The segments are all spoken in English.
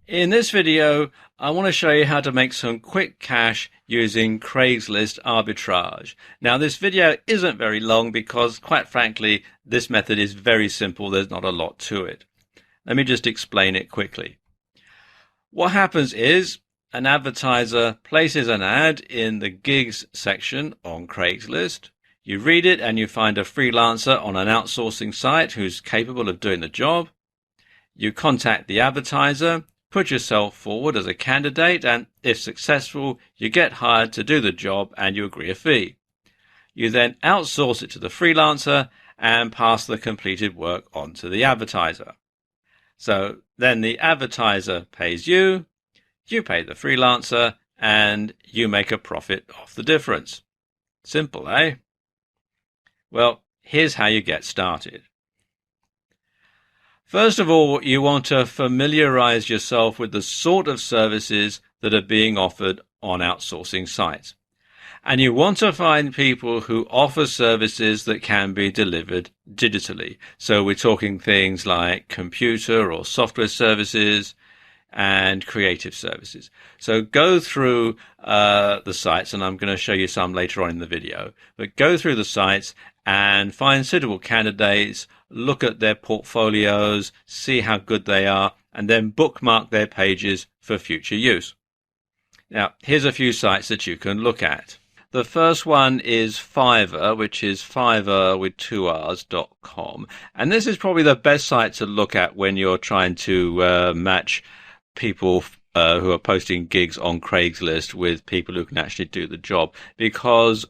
In this video, I want to show you how to make some quick cash using Craigslist arbitrage. Now, this video isn't very long because, quite frankly, this method is very simple. There's not a lot to it. Let me just explain it quickly. What happens is an advertiser places an ad in the gigs section on Craigslist. You read it and you find a freelancer on an outsourcing site who's capable of doing the job. You contact the advertiser, put yourself forward as a candidate, and if successful, you get hired to do the job and you agree a fee. You then outsource it to the freelancer and pass the completed work on to the advertiser. So then the advertiser pays you, you pay the freelancer, and you make a profit off the difference. Simple, eh? Well, here's how you get started. First of all, you want to familiarize yourself with the sort of services that are being offered on outsourcing sites. And you want to find people who offer services that can be delivered digitally. So we're talking things like computer or software services and creative services. So go through the sites, and I'm going to show you some later on in the video, but go through the sites and find suitable candidates, look at their portfolios, see how good they are, and then bookmark their pages for future use. Now, here's a few sites that you can look at. The first one is Fiverr, which is Fiverr with 2Rs.com. And this is probably the best site to look at when you're trying to match people who are posting gigs on Craigslist with people who can actually do the job, because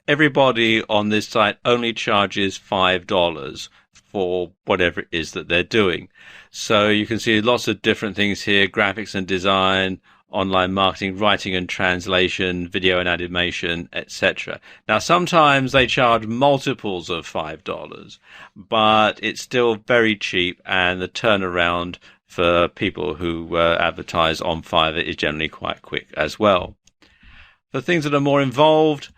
everybody on this site only charges $5 for whatever it is that they're doing. So you can see lots of different things here: graphics and design, online marketing, writing and translation, video and animation, etc. Now, sometimes they charge multiples of $5, but it's still very cheap, and the turnaround for people who advertise on Fiverr is generally quite quick as well. For things that are more involved,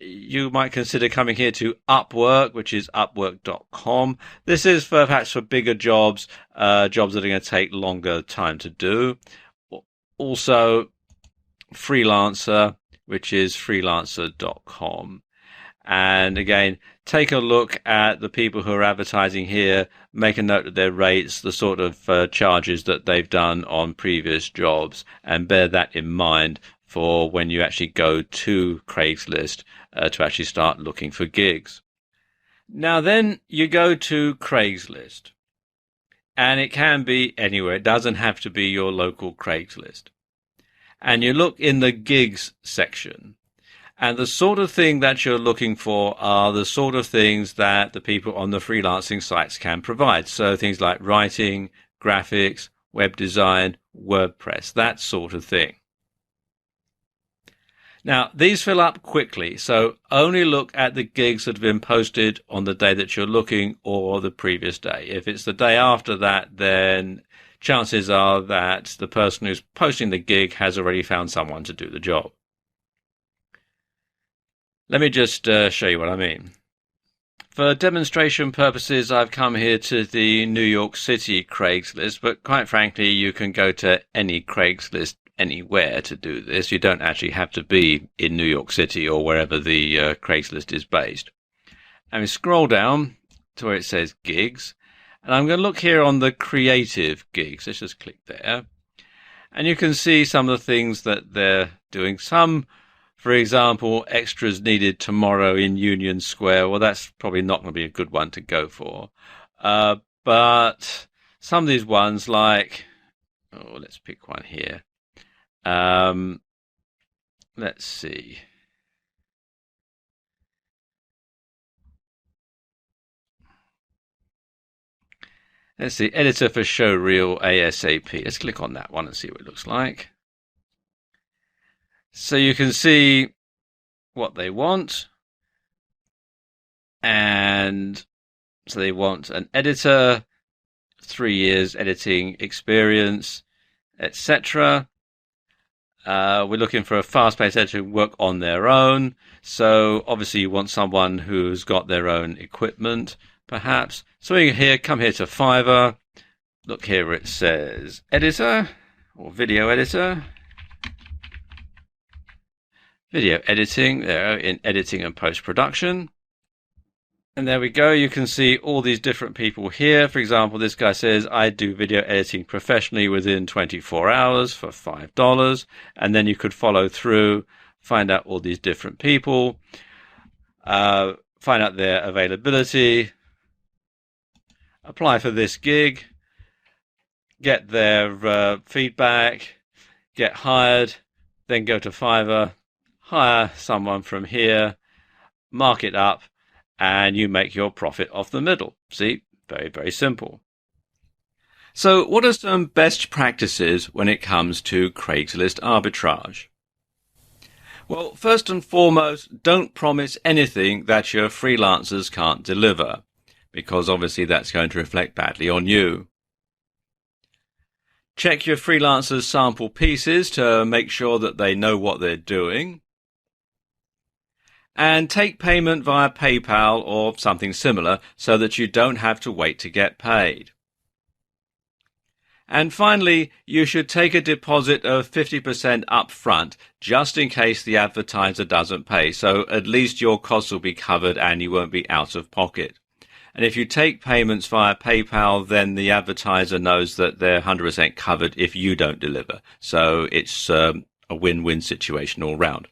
you might consider coming here to Upwork, which is upwork.com. This is perhaps for bigger jobs, jobs that are going to take longer time to do. Also, Freelancer, which is freelancer.com. And again, take a look at the people who are advertising here, make a note of their rates, the sort of charges that they've done on previous jobs, and bear that in mind for when you actually go to Craigslist to actually start looking for gigs. Now then, you go to Craigslist. And it can be anywhere. It doesn't have to be your local Craigslist. And you look in the gigs section. And the sort of thing that you're looking for are the sort of things that the people on the freelancing sites can provide. So things like writing, graphics, web design, WordPress, that sort of thing. Now, these fill up quickly, so only look at the gigs that have been posted on the day that you're looking or the previous day. If it's the day after that, then chances are that the person who's posting the gig has already found someone to do the job. Let me just show you what I mean. For demonstration purposes, I've come here to the New York City Craigslist, but quite frankly, you can go to any Craigslist anywhere to do this. You don't actually have to be in New York City or wherever the Craigslist is based. And we scroll down to where it says gigs, and I'm going to look here on the creative gigs. Let's just click there, and you can see some of the things that they're doing. Some, for example, extras needed tomorrow in Union Square. Well, that's probably not going to be a good one to go for, but some of these ones, like, let's pick one here. Let's see. Let's see, editor for showreel ASAP. Let's click on that one and see what it looks like. So you can see what they want. And so they want an editor, 3 years editing experience, etc. We're looking for a fast-paced editor who work on their own. So obviously you want someone who's got their own equipment, perhaps. So we here, come here to Fiverr. Look here where it says editor. or video editor. Video editing, there in editing and post-production. And there we go. You can see all these different people here. For example, this guy says, I do video editing professionally within 24 hours for $5. And then you could follow through, find out all these different people, find out their availability, apply for this gig, get their feedback, get hired, then go to Fiverr, hire someone from here, mark it up, and you make your profit off the middle. See, very, very simple. So what are some best practices when it comes to Craigslist arbitrage? Well, first and foremost, don't promise anything that your freelancers can't deliver, because obviously that's going to reflect badly on you. Check your freelancers' sample pieces to make sure that they know what they're doing. And take payment via PayPal or something similar so that you don't have to wait to get paid. And finally, you should take a deposit of 50% up front just in case the advertiser doesn't pay. So at least your costs will be covered and you won't be out of pocket. And if you take payments via PayPal, then the advertiser knows that they're 100% covered if you don't deliver. So it's a win-win situation all round.